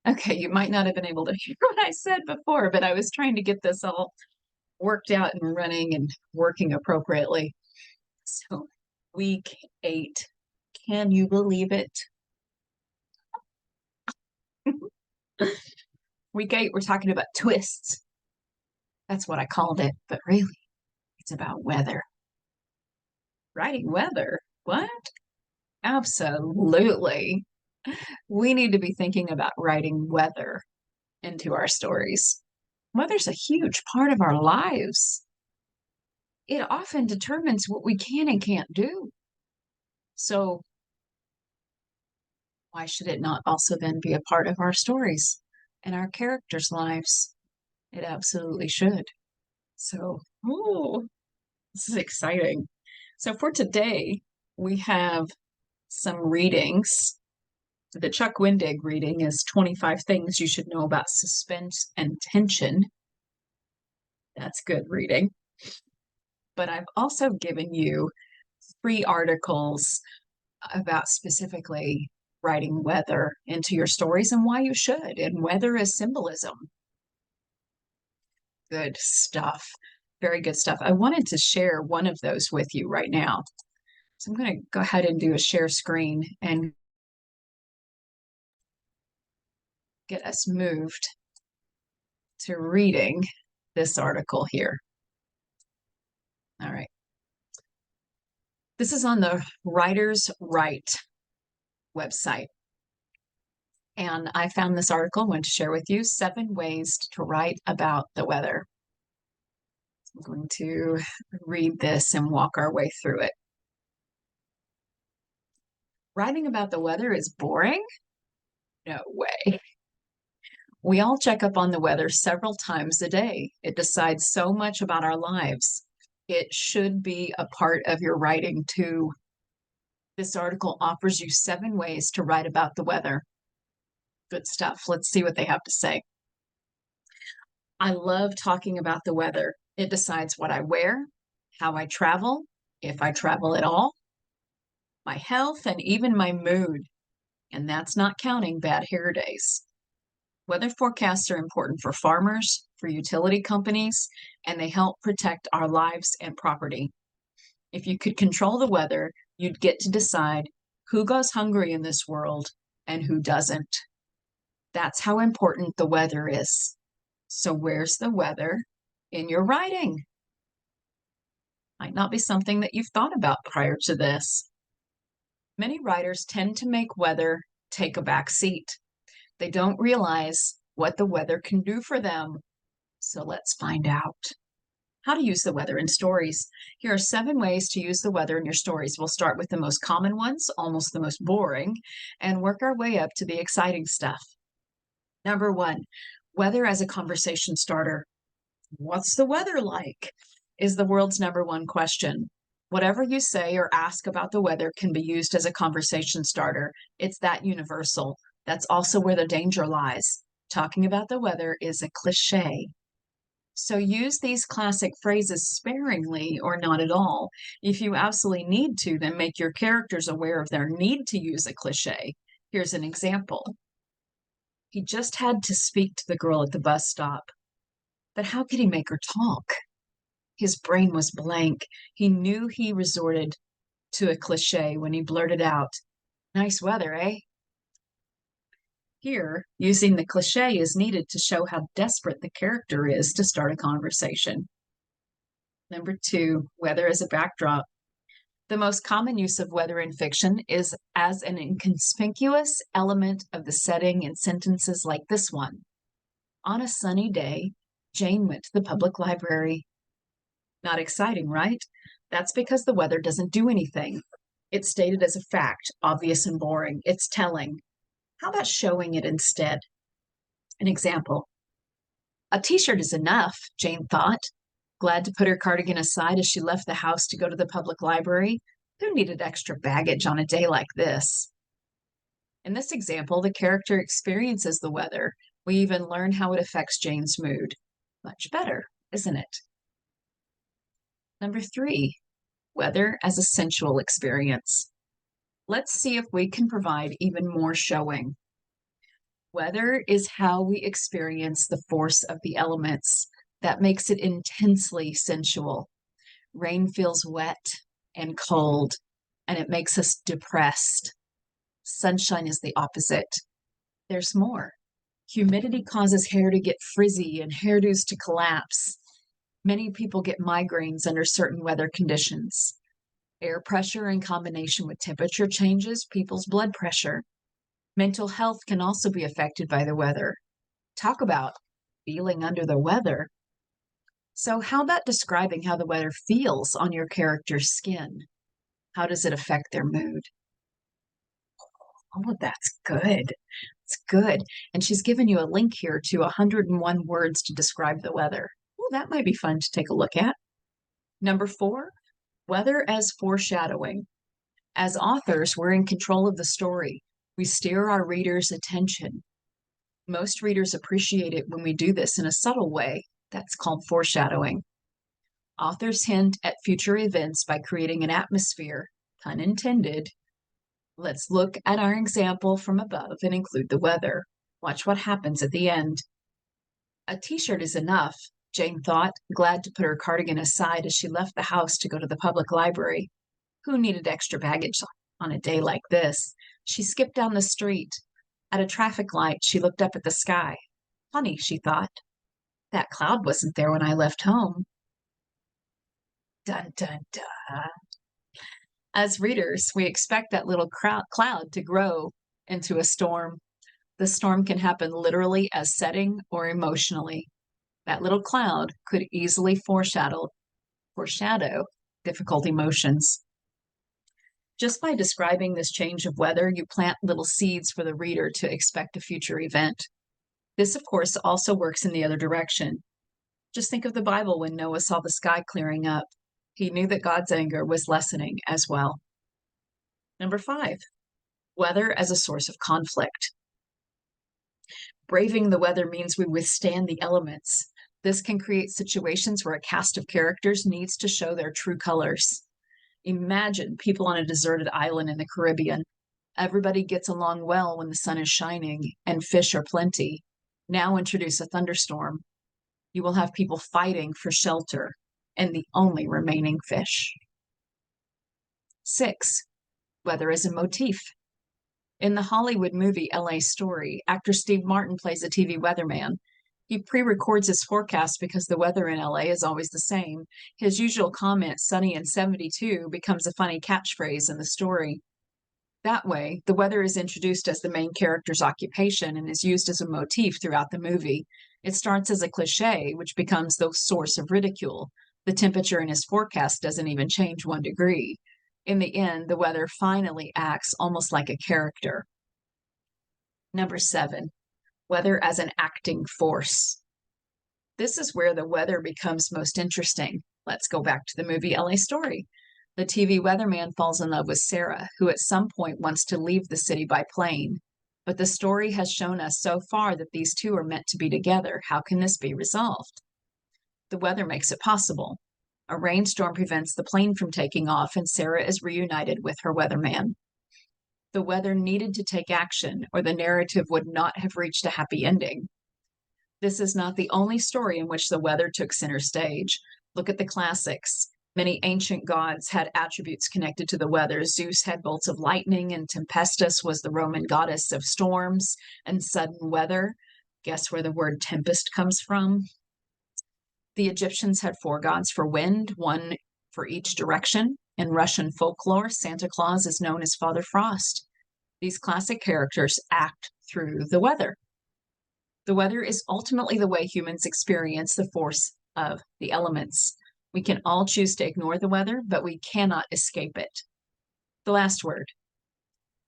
Okay, you might not have been able to hear what I said before, but I was trying to get this all worked out and running and working appropriately. So, week 8. Can you believe it? Week 8, we're talking about twists. That's what I called it, but really, it's about weather. Writing weather? What? Absolutely. We need to be thinking about writing weather into our stories. Weather's a huge part of our lives. It often determines what we can and can't do. So, why should it not also then be a part of our stories and our characters' lives? It absolutely should. So, oh, this is exciting. So, for today, we have some readings. The Chuck Wendig reading is 25 Things You Should Know About Suspense and Tension. That's good reading. But I've also given you 3 articles about specifically writing weather into your stories and why you should, and weather as symbolism. Good stuff. Very good stuff. I wanted to share one of those with you right now. So I'm going to go ahead and do a share screen and get us moved to reading this article here. All right. This is on the Writers Write website. And I found this article, I want to share with you 7 ways to write about the weather. I'm going to read this and walk our way through it. Writing about the weather is boring? No way. We all check up on the weather several times a day. It decides so much about our lives. It should be a part of your writing too. This article offers you 7 ways to write about the weather. Good stuff. Let's see what they have to say. I love talking about the weather. It decides what I wear, how I travel, if I travel at all, my health, and even my mood. And that's not counting bad hair days. Weather forecasts are important for farmers, for utility companies, and they help protect our lives and property. If you could control the weather, you'd get to decide who goes hungry in this world and who doesn't. That's how important the weather is. So where's the weather in your writing? Might not be something that you've thought about prior to this. Many writers tend to make weather take a back seat. They don't realize what the weather can do for them. So let's find out. How to use the weather in stories. Here are 7 ways to use the weather in your stories. We'll start with the most common ones, almost the most boring, and work our way up to the exciting stuff. Number 1, weather as a conversation starter. What's the weather like? Is the world's #1 question. Whatever you say or ask about the weather can be used as a conversation starter. It's that universal. That's also where the danger lies. Talking about the weather is a cliche. So use these classic phrases sparingly or not at all. If you absolutely need to, then make your characters aware of their need to use a cliche. Here's an example. He just had to speak to the girl at the bus stop. But how could he make her talk? His brain was blank. He knew he resorted to a cliche when he blurted out, "Nice weather, eh?" Here, using the cliche is needed to show how desperate the character is to start a conversation. Number 2, weather as a backdrop. The most common use of weather in fiction is as an inconspicuous element of the setting in sentences like this one. On a sunny day, Jane went to the public library. Not exciting, right? That's because the weather doesn't do anything. It's stated as a fact, obvious and boring. It's telling. How about showing it instead? An example. A t-shirt is enough, Jane thought, glad to put her cardigan aside as she left the house to go to the public library. Who needed extra baggage on a day like this? In this example, the character experiences the weather. We even learn how it affects Jane's mood. Much better, isn't it? Number 3, weather as a sensual experience. Let's see if we can provide even more showing. Weather is how we experience the force of the elements that makes it intensely sensual. Rain feels wet and cold, and it makes us depressed. Sunshine is the opposite. There's more. Humidity causes hair to get frizzy and hairdos to collapse. Many people get migraines under certain weather conditions. Air pressure in combination with temperature changes people's blood pressure. Mental health can also be affected by the weather. Talk about feeling under the weather. So, how about describing how the weather feels on your character's skin? How does it affect their mood? Oh, that's good. It's good. And she's given you a link here to 101 words to describe the weather. Well, that might be fun to take a look at. Number 4, weather as foreshadowing. As authors, we're in control of the story. We steer our readers' attention. Most readers appreciate it when we do this in a subtle way. That's called foreshadowing. Authors hint at future events by creating an atmosphere, pun intended. Let's look at our example from above and include the weather. Watch what happens at the end. A t-shirt is enough, Jane thought, glad to put her cardigan aside as she left the house to go to the public library. Who needed extra baggage on a day like this? She skipped down the street. At a traffic light, she looked up at the sky. Funny, she thought. That cloud wasn't there when I left home. Dun, dun, dun. As readers, we expect that little cloud to grow into a storm. The storm can happen literally as setting or emotionally. That little cloud could easily foreshadow difficult emotions. Just by describing this change of weather, you plant little seeds for the reader to expect a future event. This, of course, also works in the other direction. Just think of the Bible when Noah saw the sky clearing up. He knew that God's anger was lessening as well. Number 5, weather as a source of conflict. Braving the weather means we withstand the elements. This can create situations where a cast of characters needs to show their true colors. Imagine people on a deserted island in the Caribbean. Everybody gets along well when the sun is shining and fish are plenty. Now introduce a thunderstorm. You will have people fighting for shelter and the only remaining fish. 6, weather as a motif. In the Hollywood movie LA Story, actor Steve Martin plays a TV weatherman. He pre-records his forecast because the weather in LA is always the same. His usual comment, sunny and 72, becomes a funny catchphrase in the story. That way, the weather is introduced as the main character's occupation and is used as a motif throughout the movie. It starts as a cliche, which becomes the source of ridicule. The temperature in his forecast doesn't even change 1 degree. In the end, the weather finally acts almost like a character. Number 7, weather as an acting force. This is where the weather becomes most interesting. Let's go back to the movie LA Story. The TV weatherman falls in love with Sarah, who at some point wants to leave the city by plane. But the story has shown us so far that these two are meant to be together. How can this be resolved? The weather makes it possible. A rainstorm prevents the plane from taking off, and Sarah is reunited with her weatherman. The weather needed to take action, or the narrative would not have reached a happy ending. This is not the only story in which the weather took center stage. Look at the classics. Many ancient gods had attributes connected to the weather. Zeus had bolts of lightning, and Tempestus was the Roman goddess of storms and sudden weather. Guess where the word tempest comes from? The Egyptians had 4 gods for wind, 1 for each direction. In Russian folklore, Santa Claus is known as Father Frost. These classic characters act through the weather. The weather is ultimately the way humans experience the force of the elements. We can all choose to ignore the weather, but we cannot escape it. The last word.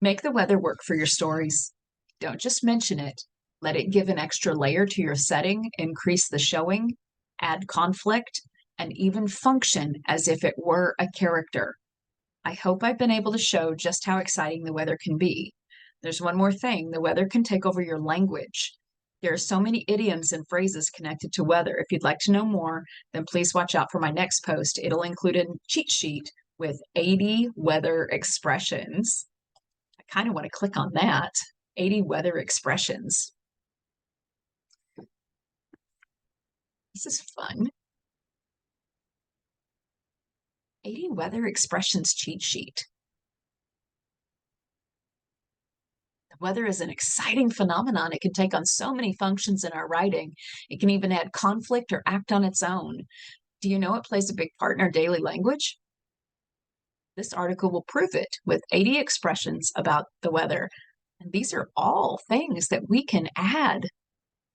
Make the weather work for your stories. Don't just mention it. Let it give an extra layer to your setting, increase the showing, add conflict, and even function as if it were a character. I hope I've been able to show just how exciting the weather can be. There's one more thing. The weather can take over your language. There are so many idioms and phrases connected to weather. If you'd like to know more, then please watch out for my next post. It'll include a cheat sheet with 80 weather expressions. I kind of want to click on that. 80 weather expressions. This is fun. 80 weather expressions cheat sheet. The weather is an exciting phenomenon. It can take on so many functions in our writing. It can even add conflict or act on its own. Do you know it plays a big part in our daily language? This article will prove it with 80 expressions about the weather. And these are all things that we can add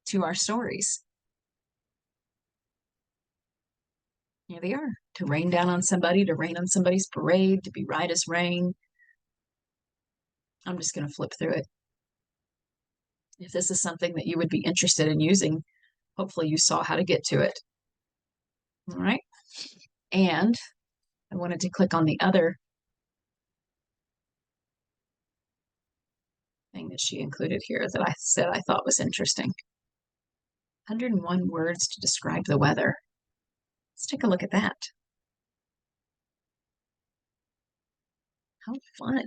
to our stories. Here they are. To rain down on somebody, to rain on somebody's parade, to be right as rain. I'm just going to flip through it. If this is something that you would be interested in using, hopefully you saw how to get to it. All right. And I wanted to click on the other thing that she included here that I said I thought was interesting. 101 words to describe the weather. Let's take a look at that. How fun.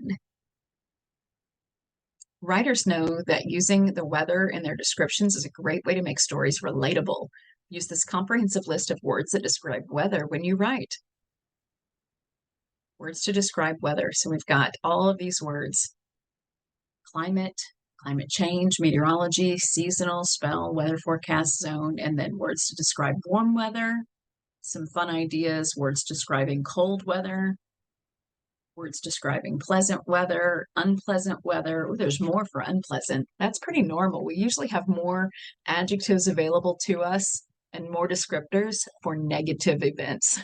Writers know that using the weather in their descriptions is a great way to make stories relatable. Use this comprehensive list of words that describe weather when you write. Words to describe weather. So we've got all of these words. Climate, climate change, meteorology, seasonal, spell, weather forecast, zone, and then words to describe warm weather. Some fun ideas, words describing cold weather, words describing pleasant weather, unpleasant weather. Ooh, there's more for unpleasant. That's pretty normal. We usually have more adjectives available to us and more descriptors for negative events.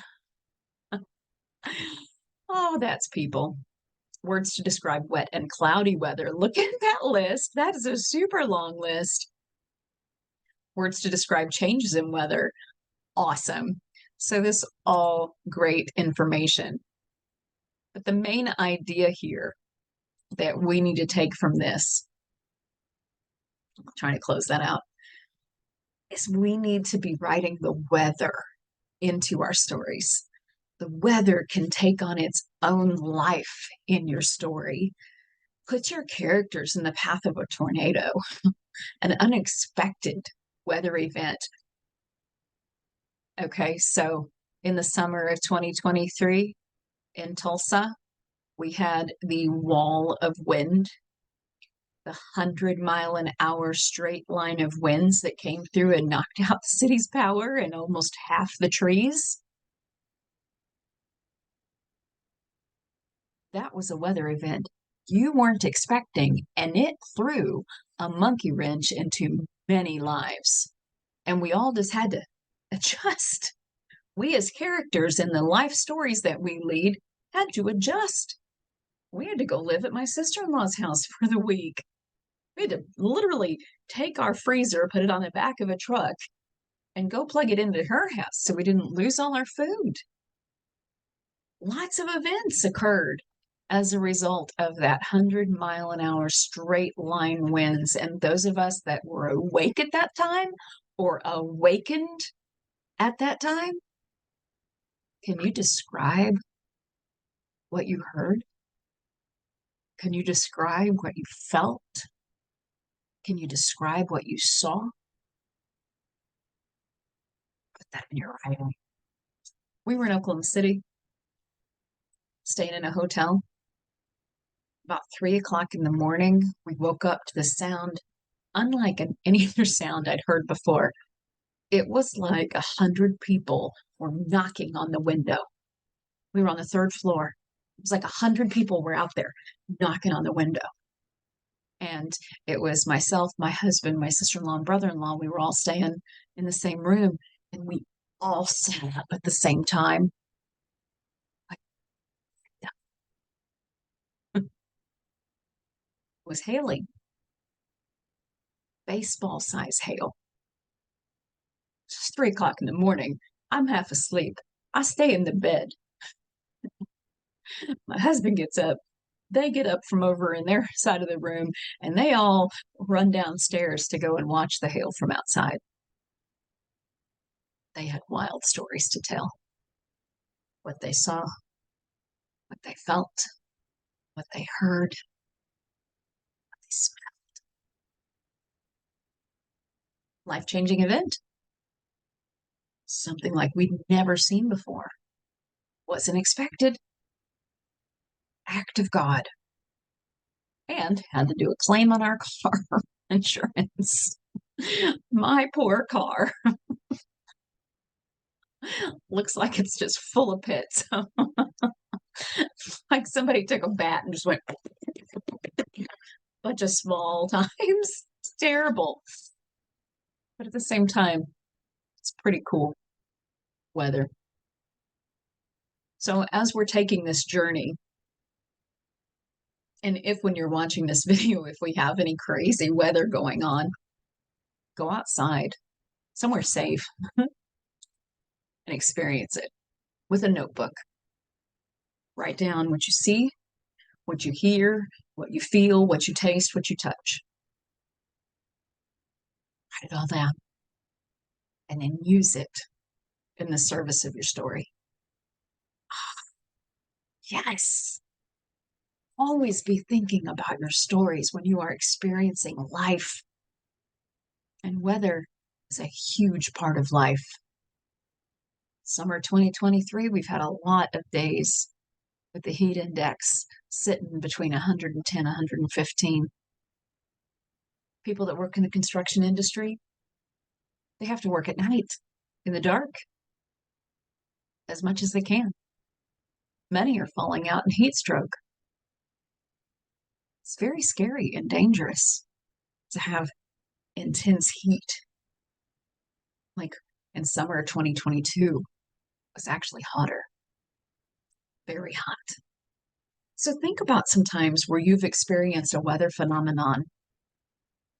Oh, that's people. Words to describe wet and cloudy weather. Look at that list. That is a super long list. Words to describe changes in weather. Awesome. So this is all great information. But the main idea here that we need to take from this, I'm trying to close that out, is we need to be writing the weather into our stories. The weather can take on its own life in your story. Put your characters in the path of a tornado, an unexpected weather event. Okay, so in the summer of 2023 in Tulsa, we had the wall of wind, the 100-mile-an-hour straight line of winds that came through and knocked out the city's power and almost half the trees. That was a weather event you weren't expecting, and it threw a monkey wrench into many lives. And we all just had to adjust. We as characters in the life stories that we lead had to adjust. We had to go live at my sister-in-law's house for the week. We had to literally take our freezer, put it on the back of a truck, and go plug it into her house so we didn't lose all our food. Lots of events occurred as a result of that 100-mile-an-hour straight line winds. And those of us that were awake at that time or awakened at that time, can you describe what you heard? Can you describe what you felt? Can you describe what you saw? Put that in your writing. We were in Oklahoma City, staying in a hotel. About 3 o'clock in the morning, we woke up to the sound, unlike any other sound I'd heard before. It was like 100 people were knocking on the window. We were on the third floor. It was like 100 people were out there knocking on the window. And it was myself, my husband, my sister-in-law, and brother-in-law. We were all staying in the same room, and we all sat up at the same time. It was hailing. Baseball size hail. It's 3 o'clock in the morning. I'm half asleep. I stay in the bed. My husband gets up. They get up from over in their side of the room, and they all run downstairs to go and watch the hail from outside. They had wild stories to tell. What they saw, what they felt, what they heard, what they smelled. life-changing event, something like we'd never seen before, wasn't expected, act of God, and had to do a claim on our car insurance. My poor car looks like it's just full of pits. Like somebody took a bat and just went bunch of small times. It's terrible. But at the same time, it's pretty cool weather. So as we're taking this journey, and if when you're watching this video, if we have any crazy weather going on, go outside somewhere safe and experience it with a notebook. Write down what you see, what you hear, what you feel, what you taste, what you touch. Write it all down and then use it in the service of your story. Yes. Always be thinking about your stories when you are experiencing life. And weather is a huge part of life. Summer 2023, we've had a lot of days with the heat index sitting between 110, 115. People that work in the construction industry, they have to work at night in the dark as much as they can. Many are falling out in heat stroke. It's very scary and dangerous to have intense heat. Like in summer 2022, was actually hotter, very hot. So think about some times where you've experienced a weather phenomenon.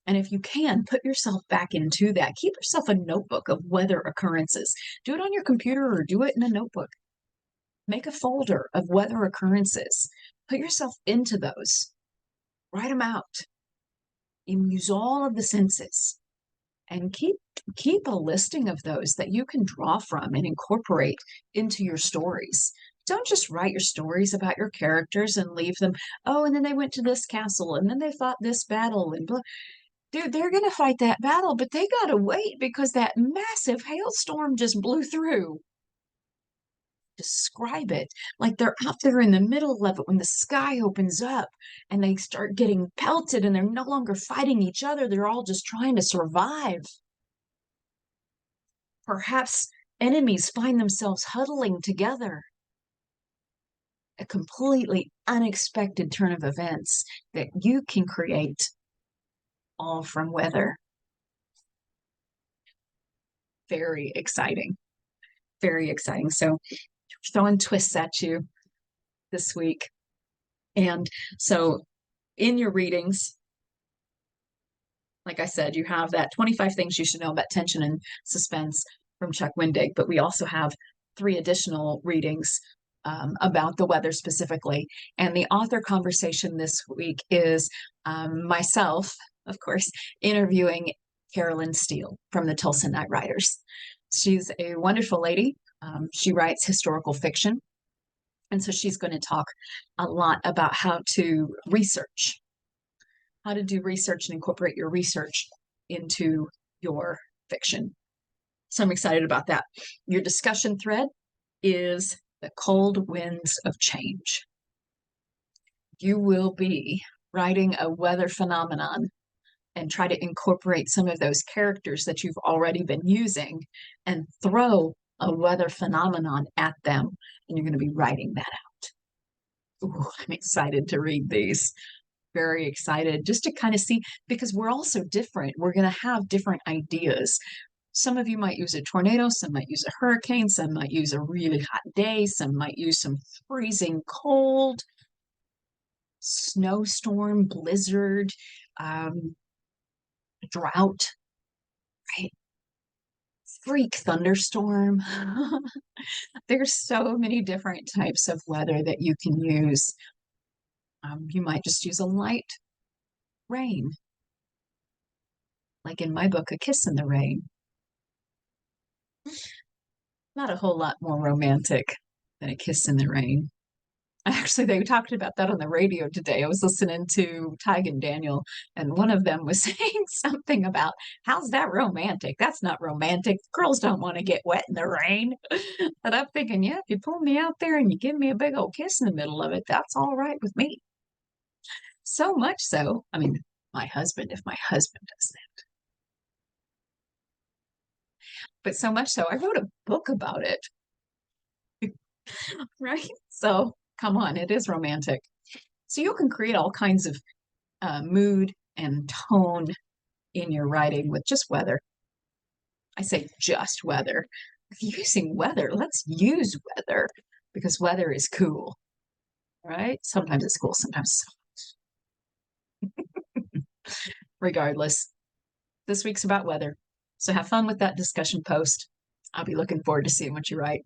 And if you can, put yourself back into that. Keep yourself a notebook of weather occurrences. Do it on your computer or do it in a notebook. Make a folder of weather occurrences. Put yourself into those. Write them out. And use all of the senses. And keep a listing of those that you can draw from and incorporate into your stories. Don't just write your stories about your characters and leave them, oh, and then they went to this castle and then they fought this battle and blah. They're going to fight that battle, but they got to wait because that massive hailstorm just blew through. Describe it like they're out there in the middle of it when the sky opens up and they start getting pelted and they're no longer fighting each other. They're all just trying to survive. Perhaps enemies find themselves huddling together. A completely unexpected turn of events that you can create all from weather. Very exciting. Very exciting. So throwing twists at you this week. And so in your readings, like I said, you have that 25 things you should know about tension and suspense from Chuck Wendig, but we also have 3 additional readings about the weather specifically. And the author conversation this week is myself, of course, interviewing Carolyn Steele from the Tulsa Night Riders. She's a wonderful lady. She writes historical fiction. And so she's going to talk a lot about how to research, how to do research and incorporate your research into your fiction. So I'm excited about that. Your discussion thread is the cold winds of change. You will be writing a weather phenomenon and try to incorporate some of those characters that you've already been using and throw a weather phenomenon at them. And you're going to be writing that out. Ooh, I'm excited to read these. Very excited just to kind of see, because we're all so different. We're going to have different ideas. Some of you might use a tornado, some might use a hurricane, some might use a really hot day, some might use some freezing cold, snowstorm, blizzard, drought, right? Freak thunderstorm. There's so many different types of weather that you can use. You might just use a light rain. Like in my book, A Kiss in the Rain. Not a whole lot more romantic than A Kiss in the Rain. Actually, they talked about that on the radio today. I was listening to Tig and Daniel, and one of them was saying something about, how's that romantic? That's not romantic. Girls don't want to get wet in the rain. And I'm thinking, yeah, if you pull me out there and you give me a big old kiss in the middle of it, that's all right with me. So much so, I mean, if my husband does that, but so much so, I wrote a book about it, right? So come on, it is romantic. So you can create all kinds of mood and tone in your writing with just weather. I say just weather. Using weather, let's use weather because weather is cool, right? Sometimes it's cool, sometimes regardless. This week's about weather. So have fun with that discussion post. I'll be looking forward to seeing what you write.